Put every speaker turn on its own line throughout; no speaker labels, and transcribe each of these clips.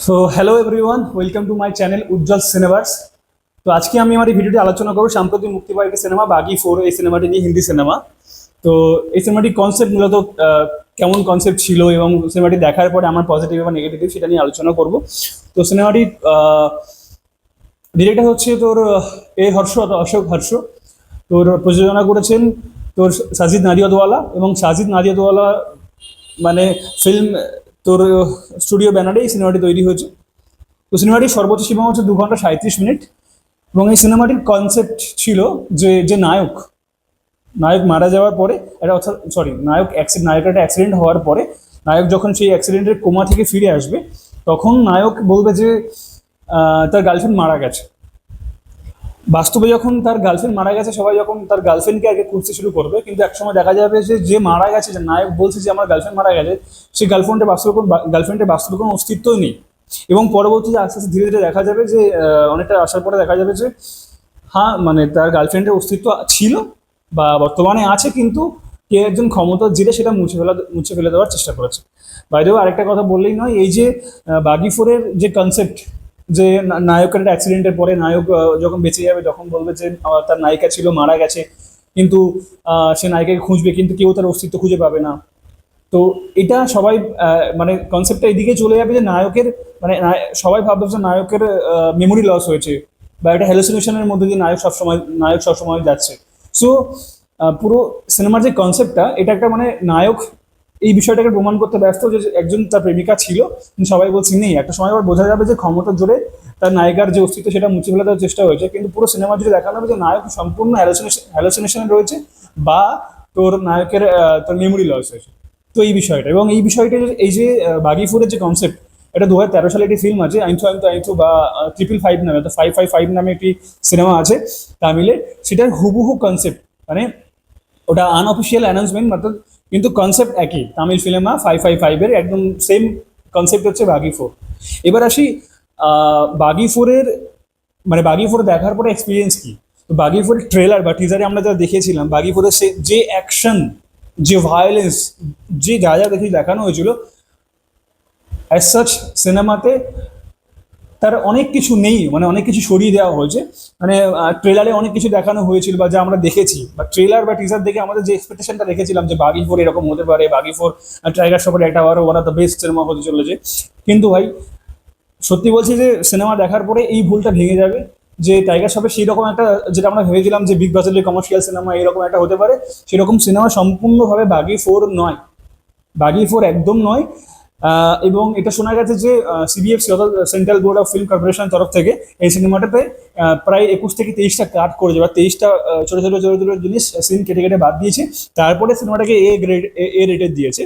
So hello everyone, welcome to my channel Ujjwal cinemas. তো আজকে আমি আমার এই ভিডিওটি আলোচনা করবো সাম্প্রতিক মুক্তি পাওয়া একটি সিনেমা বাগি 4। এই সিনেমাটি নিয়ে, হিন্দি সিনেমা। তো এই সিনেমাটির কনসেপ্ট মূলত কেমন কনসেপ্ট ছিল এবং সিনেমাটি দেখার পরে আমার পজিটিভ এবং নেগেটিভ সেটা নিয়ে আলোচনা করব। তো সিনেমাটির ডিরেক্টর হচ্ছে তোর অশোক হর্ষ। তোর প্রযোজনা করেছেন তোর সাজিদ নাদিয়াদওয়ালা, এবং সাজিদ নাদিয়াদওয়ালা মানে ফিল্ম তোর স্টুডিও ব্যানারে এই সিনেমাটি তৈরি হয়েছে। তো সিনেমাটির সর্বোচ্চ সীমা হচ্ছে 2 ঘন্টা 37 মিনিট। এবং এই সিনেমাটির কনসেপ্ট ছিল যে যে নায়ক নায়ক মারা যাওয়ার পরে, এটা অর্থাৎ নায়কের একটা অ্যাক্সিডেন্ট হওয়ার পরে নায়ক যখন সেই অ্যাক্সিডেন্টের কোমা থেকে ফিরে আসবে, তখন নায়ক বলবে যে তার গার্লফ্রেন্ড মারা গেছে। বাস্তবে যখন তার গার্লফ্রেন্ড মারা গেছে, সবাই যখন তার গার্লফ্রেন্ডকে আগে খুঁজতে শুরু করবে, কিন্তু একসময় দেখা যাবে যে যে মারা গেছে, যে নায়ক বলছে যে আমার গার্লফ্রেন্ড মারা গেছে, সেই গার্লফ্রেন্ডের বাস্তবে কোনো অস্তিত্বই নেই। এবং পরবর্তীতে আস্তে আস্তে ধীরে ধীরে দেখা যাবে যে অনেকটা আসার পরে দেখা যাবে যে হ্যাঁ, মানে তার গার্লফ্রেন্ডের অস্তিত্ব ছিল বা বর্তমানে আছে, কিন্তু কে একজন ক্ষমতার জেরে সেটা মুছে ফেলে দেওয়ার চেষ্টা করেছে। বাইরেও আরেকটা কথা বললেই নয়, এই যে বাগি 4-এর যে কনসেপ্ট, যে নায়কের একটা অ্যাক্সিডেন্টের পরে নায়ক যখন বেঁচে যাবে তখন বলবে যে তার নায়িকা ছিল মারা গেছে, কিন্তু সে নায়িকাকে খুঁজবে, কিন্তু কেউ তার অস্তিত্ব খুঁজে পাবে না। তো এটা সবাই মানে কনসেপ্টটা এইদিকে চলে যাবে যে নায়কের মানে সবাই ভাববে যে নায়কের মেমোরি লস হয়েছে, বা একটা হ্যালুসিনেশনের মধ্যে দিয়ে নায়ক সবসময় যাচ্ছে। সো পুরো সিনেমার যে কনসেপ্টটা, এটা একটা মানে নায়ক এই বিষয়টাকে প্রমাণ করতে ব্যস্ত যে একজন তার প্রেমিকা ছিল, কিন্তু সবাই বলছে নেই। একটা সময় আবার বোঝা যাবে যে ক্ষমতার জোরে তার নায়িকার যে অস্তিত্ব সেটা মুছে ফেলে দেওয়ার চেষ্টা হয়েছে, কিন্তু পুরো সিনেমা জুড়ে দেখানো হবে যে নায়ক সম্পূর্ণ হ্যালুসিনেশনে রয়েছে, বা তোর নায়কের তোর মেমোরি লস হয়েছে। তো এই বিষয়টা, এবং এই বিষয়টা এই যে বাগি 4-এর যে কনসেপ্ট, এটা 2013 সালে একটি ফিল্ম আছে আইনথু আইনথু আইনথু, বা 555 নামে, তো 555 নামে একটি সিনেমা আছে তামিলে। সেটার হুবহু কনসেপ্ট মানে ওটা আনঅফিসিয়াল অ্যানাউন্সমেন্ট মাত্র, কিন্তু কনসেপ্ট একই। তামিল ফিল্মা 555-এর একদম সেম কনসেপ্ট হচ্ছে বাগি 4। এবার আসি বাগি 4-এর মানে বাগি 4 দেখার পরে এক্সপিরিয়েন্স কি। তো বাগি 4 ট্রেলার বা টিজারে আমরা যা দেখেছিলাম, বাগি 4-এর সে যে অ্যাকশন, যে ভায়োলেন্স, যে যা যা দেখে দেখানো হয়েছিল, অ্যাজ সাচ সিনেমাতে তার অনেক কিছু নেই, মানে অনেক কিছু সরিয়ে দেওয়া হয়েছে। মানে ট্রেলারে অনেক কিছু দেখানো হয়েছিল বা যা আমরা দেখেছি, বা ট্রেলার বা টিজার দেখে আমাদের যে এক্সপেকটেশনটা রেখেছিলাম যে বাগি 4 এরকম হতে পারে, বাগি 4 টাইগার শ্রফের একটা one of the best cinema হতে চলেছে। কিন্তু ভাই সত্যি বলছি যে সিনেমা দেখার পরে এই ভুলটা ভেঙে যাবে, যে টাইগার শ্রফের সেই রকম একটা, যেটা আমরা ভেবেছিলাম যে বিগ বাজেটের কমার্শিয়াল সিনেমা এরকম একটা হতে পারে, সেরকম সিনেমা সম্পূর্ণভাবে বাগি 4 নয়। বাগি 4 একদম নয়। এবং এটা শোনা গেছে যে সিবিএফসি অর্থাৎ central board of film corporation তরফ থেকে এই সিনেমাটাতে প্রায় 21 থেকে 23টা কাট করেছে, বা 23টা ছোটো ছোটো ছোটো ছোটো জিনিস সিন কেটে কেটে বাদ দিয়েছে। তারপরে সিনেমাটাকে এ রেটেড দিয়েছে।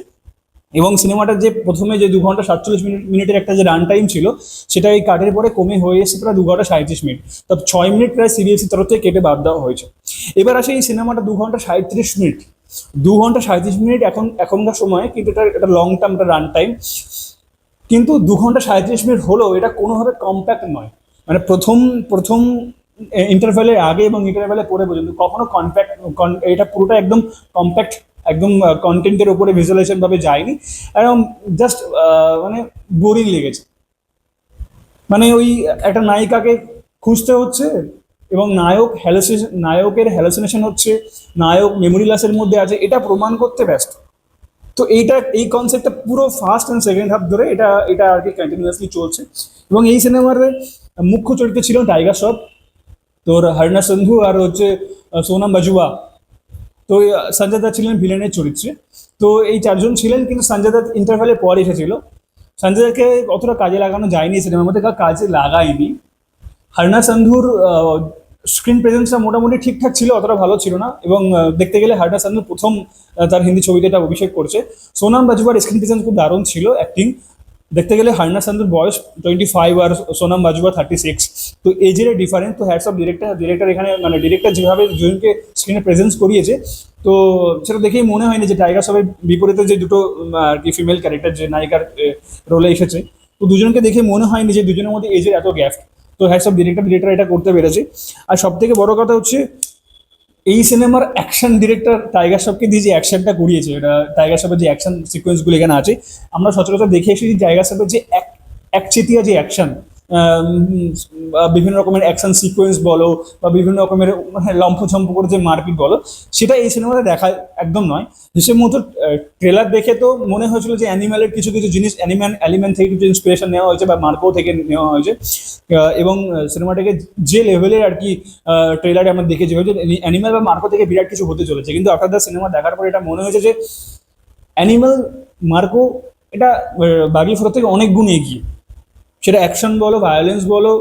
এবং সিনেমাটার যে প্রথমে যে 2 ঘন্টা 47 মিনিটের একটা যে রান টাইম ছিল, সেটা এই কাটের পরে কমে হয়ে এসে প্রায় 2 ঘন্টা 37 মিনিট। তো 6 মিনিট প্রায় সিবিএসসি তরফ থেকে কেটে বাদ দেওয়া হয়েছে। এবার আসে এই সিনেমাটা 2 ঘন্টা 37 মিনিট। 2 ঘন্টা 37 মিনিট এখনকার সময়, কিন্তু এটা লং টার্ম, একটা রান টাইম। কিন্তু 2 ঘন্টা 37 মিনিট হলেও এটা কোনোভাবে কম্প্যাক্ট নয়। মানে প্রথম প্রথম ইন্টারভ্যালের আগে এবং ইন্টারভ্যালের পরে পর্যন্ত কখনো কম্প্যাক্ট, এটা পুরোটা একদম কম্প্যাক্ট, একদম কন্টেন্টের ওপরে ভিজুয়ালাইজেশন ভাবে যায়নি। একদম জাস্ট মানে বোরিং লেগেছে। মানে ওই একটা নায়িকাকে খুঁজতে হচ্ছে, এবং নায়কের হ্যালুসিনেশন হচ্ছে, নায়ক মেমোরি লসের মধ্যে আছে, এটা প্রমাণ করতে ব্যস্ত। তো এই কনসেপ্টটা পুরো ফার্স্ট অ্যান্ড সেকেন্ড হাফ ধরে এটা এটা আর কি কন্টিনিউয়াসলি চলছে। এবং এই সিনেমার মুখ্য চরিত্র ছিল টাইগার শ্রফ, তোর হরনা সন্ধু, আর হচ্ছে সোনাম বাজুয়া। তো সঞ্জয় দত্ত ছিলেন ভিলেনের চরিত্রে। তো এই চারজন ছিলেন, কিন্তু সঞ্জয় দত্ত ইন্টারভ্যালের পর এসেছিল। সঞ্জয় দত্তকে অতটা কাজে লাগানো যায়নি সিনেমার মধ্যে, কাজে লাগায়নি। হরনা সন্ধুর স্ক্রিন প্রেজেন্সটা মোটামুটি ঠিকঠাক ছিল, অতটা ভালো ছিল না। এবং দেখতে গেলে হরনা সন্ধু প্রথম তার হিন্দি ছবিতে এটা অভিষেক করছে। সোনাম বাজওয়ার স্ক্রিন প্রেজেন্স খুব দারুণ ছিল, অ্যাক্টিং। দেখতে গেলে হরনা সন্ধুর বয়স 25 আর সোনাম বাজওয়া 36। তো এজের ডিফারেন্স। তো হ্যাটস অফ ডিরেক্টর এখানে, মানে ডিরেক্টর যেভাবে দুজনকে স্ক্রিনে প্রেজেন্স করিয়েছে, তো সেটা দেখেই মনে হয়নি যে টাইগার শ্রফের বিপরীতে যে দুটো আর কি ফিমেল ক্যারেক্টার যে নায়িকার রোলে এসেছে, তো দুজনকে দেখে মনে হয়নি যে দুজনের মধ্যে এজের এত গ্যাপ। তো হ্যাটস অফ ডিরেক্টর এটা করতে পেরেছে। আর সব থেকে বড় কথা হচ্ছে এই সিনেমার অ্যাকশন ডিরেক্টর টাইগার শ্রফকে দিয়ে যে অ্যাকশনটা করিয়েছে, এটা টাইগার শ্রফের যে অ্যাকশন সিকোয়েন্সগুলো এখানে আছে, আমরা সচরাচর দেখে এসেছি টাইগার শ্রফের যে একচেটিয়া যে অ্যাকশন, বিভিন্ন রকমের অ্যাকশন সিকোয়েন্স বলো বা বিভিন্ন রকমের লম্ফঝম্প করে যে মারপিট বলো, সেটা এই সিনেমাতে দেখা একদম নয়। হিসেব মতো ট্রেলার দেখে তো মনে হয়েছিল যে অ্যানিম্যালের কিছু কিছু জিনিস, অ্যানিম্যাল থেকে কিছু ইন্সপিরেশন নেওয়া হয়েছে বা মার্কো থেকে নেওয়া হয়েছে। এবং সিনেমাটাকে যে লেভেলের আর কি ট্রেলারে আমরা দেখেছি, হয়তো অ্যানিম্যাল বা মার্কো থেকে বিরাট কিছু হতে চলেছে, কিন্তু আফটার দ্য সিনেমা দেখার পর এটা মনে হয়েছে যে অ্যানিম্যাল, মার্কো এটা বাগি ফোর থেকে অনেক গুণ এগিয়ে। সেটা অ্যাকশন বলো, ভায়োলেন্স বলো,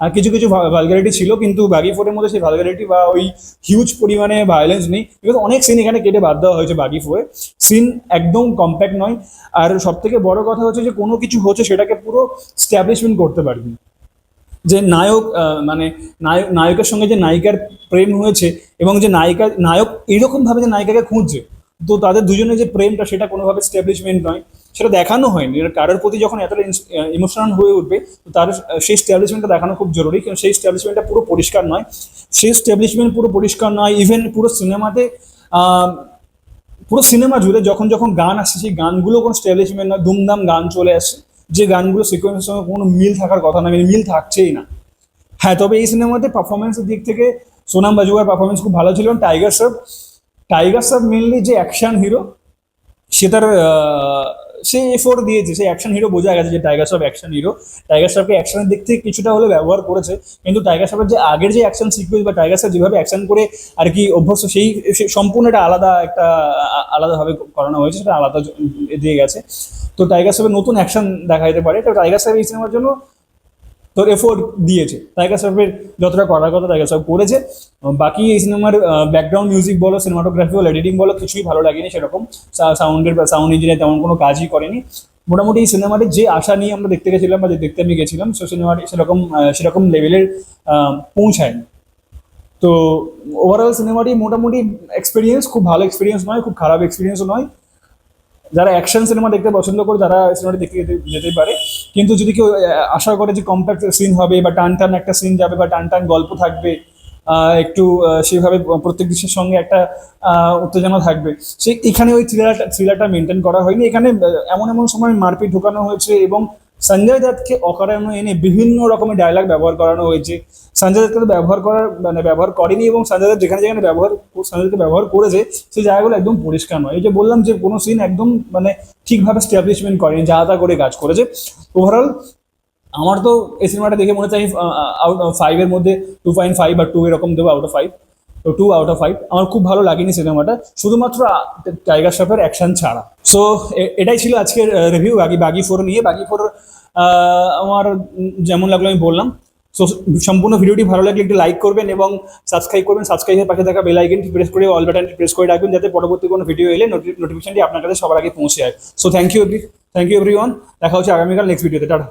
আর কিছু কিছু ভালগারিটি ছিল, কিন্তু বাগি ফোরের মধ্যে সেই ভালগারিটি বা ওই হিউজ পরিমাণে ভায়োলেন্স নেই। এবার অনেক সিন এখানে কেটে বাদ দেওয়া হয়েছে বাগি ফোরে। সিন একদম কম্প্যাক্ট নয়। আর সব থেকে বড় কথা হচ্ছে যে কোনো কিছু হচ্ছে সেটাকে পুরো স্ট্যাবলিশমেন্ট করতে পারবি। যে নায়ক মানে নায়কের সঙ্গে যে নায়িকার প্রেম হয়েছে এবং যে নায়ক এইরকম ভাবে যে নায়িকাকে খুঁজছে, তো তাদের দুজনের যে প্রেমটা সেটা কোনোভাবে স্ট্যাবলিশমেন্ট নয়, সেটা দেখানো হয়নি। এটা কারোর প্রতি যখন এতটা ইমোশনাল হয়ে উঠবে, তো তার সেই স্ট্যাবলিশমেন্টটা দেখানো খুব জরুরি, কারণ সেই স্ট্যাবলিশমেন্টটা পুরো পরিষ্কার নয়। সেই স্ট্যাবলিশমেন্ট পুরো পরিষ্কার নয়। ইভেন পুরো সিনেমাতে পুরো সিনেমা জুড়ে যখন যখন গান আসছে, সেই গানগুলো কোনো স্ট্যাবলিশমেন্ট নয়, দুমদাম গান চলে আসছে, যে গানগুলো সিকোয়েন্সের সঙ্গে কোনো মিল থাকার কথা না, মিল থাকছেই না। হ্যাঁ, তবে এই সিনেমাতে পারফরমেন্সের দিক থেকে সোনাম বাজওয়ার পারফরমেন্স খুব ভালো ছিল। টাইগার শ্রফ মেনলি যে অ্যাকশন হিরো, সে তার সে এফোর্ট দিয়েছে, সে অ্যাকশন হিরো বোঝা গেছে যে টাইগার শ্রফ অ্যাকশন হিরো। টাইগার শ্রফকে অ্যাকশনের দিক থেকে কিছুটা হলে ব্যবহার করেছে, কিন্তু টাইগার শ্রফের যে আগের যে অ্যাকশন সিকুয়েন্স বা টাইগার শ্রফ যেভাবে অ্যাকশন করে আর কি অভ্যস্ত, সেই সম্পূর্ণ একটা আলাদাভাবে করানো হয়েছে, সেটা আলাদা দিয়ে গেছে। তো টাইগার শ্রফের নতুন অ্যাকশন দেখা যেতে পারে। তো টাইগার শ্রফ এই সিনেমার জন্য তোর এফোর্ট দিয়েছে, টাইগার শ্রফের যতটা করার কথা টাইগার শ্রফ করেছে। বাকি এই সিনেমার ব্যাকগ্রাউন্ড মিউজিক বলো, সিনেমাটোগ্রাফি বলো, এডিটিং বলো, কিছুই ভালো লাগেনি সেরকম। সাউন্ড ইঞ্জিনিয়ার তেমন কোনো কাজই করেনি। মোটামুটি এই সিনেমাটি যে আশা নিয়ে আমরা দেখতে গেছিলাম বা যে দেখতে আমি গেছিলাম, সো সিনেমাটি সেরকম লেভেলের পৌঁছায়নি। তো ওভারঅল সিনেমাটি মোটামুটি এক্সপিরিয়েন্স, খুব ভালো এক্সপিরিয়েন্স নয়, খুব খারাপ এক্সপিরিয়েন্সও নয়। যারা অ্যাকশন সিনেমা দেখতে পছন্দ করে তারা সিনেমাটি দেখতে যেতে পারে। কিন্তু যদি কেউ আশা করে যে কম্প্যাক্ট সিন হবে বা টান টান একটা সিন যাবে বা টান টান গল্প থাকবে, একটু সেভাবে প্রত্যেক দৃশ্যের সঙ্গে একটা উত্তেজনা থাকবে, এখানে ওই থ্রিলারটা মেনটেন করা হয়নি। এখানে এমন এমন সময় মারপিট ঢোকানো হয়েছে এবং সঞ্জয় দত্তকে অকারণে এনে বিভিন্ন রকমের ডায়লগ ব্যবহার করানো হয়েছে। সঞ্জয় দত্তকে তো ব্যবহার করেনি, এবং সঞ্জয় দত্ত যেখানে যেখানে সঞ্জয় দত্তকে ব্যবহার করেছে সেই জায়গাগুলো একদম পরিষ্কার নয়। এই যে বললাম যে কোনো সিন একদম মানে ঠিকভাবে স্ট্যাবলিশমেন্ট করেনি, যা তা করে কাজ করেছে। ওভারঅল আমার তো এই সিনেমাটা দেখে মনে হচ্ছে আমি আউট অফ 5-এর মধ্যে 2.5 বা 2 এরকম দেবো, আউট অফ 5। তো 2 আউট অফ 5 আমার খুব ভালো লাগেনি সিনেমাটা, শুধুমাত্র টাইগার শ্রফের অ্যাকশন ছাড়া। সো এটাই ছিল আজকের রিভিউ বাগি ফোর নিয়ে। বাগি ফোর আমার যেমন লাগলো আমি বললাম। সো সম্পূর্ণ ভিডিওটি ভালো লাগলে একটু লাইক করবেন এবং সাবস্ক্রাইব করবেন। সাবস্ক্রাইবের পাশে থাকা বেল আইকনটি প্রেস করে অল বাটনটি প্রেস করে রাখবেন, যাতে পরবর্তী কোনো ভিডিও এলে নোটিফিকেশনটি আপনার কাছে সবার আগে পৌঁছে যায়। So thank you everyone. দেখা হচ্ছে আগামীকাল নেক্সট ভিডিওতে। টাটা।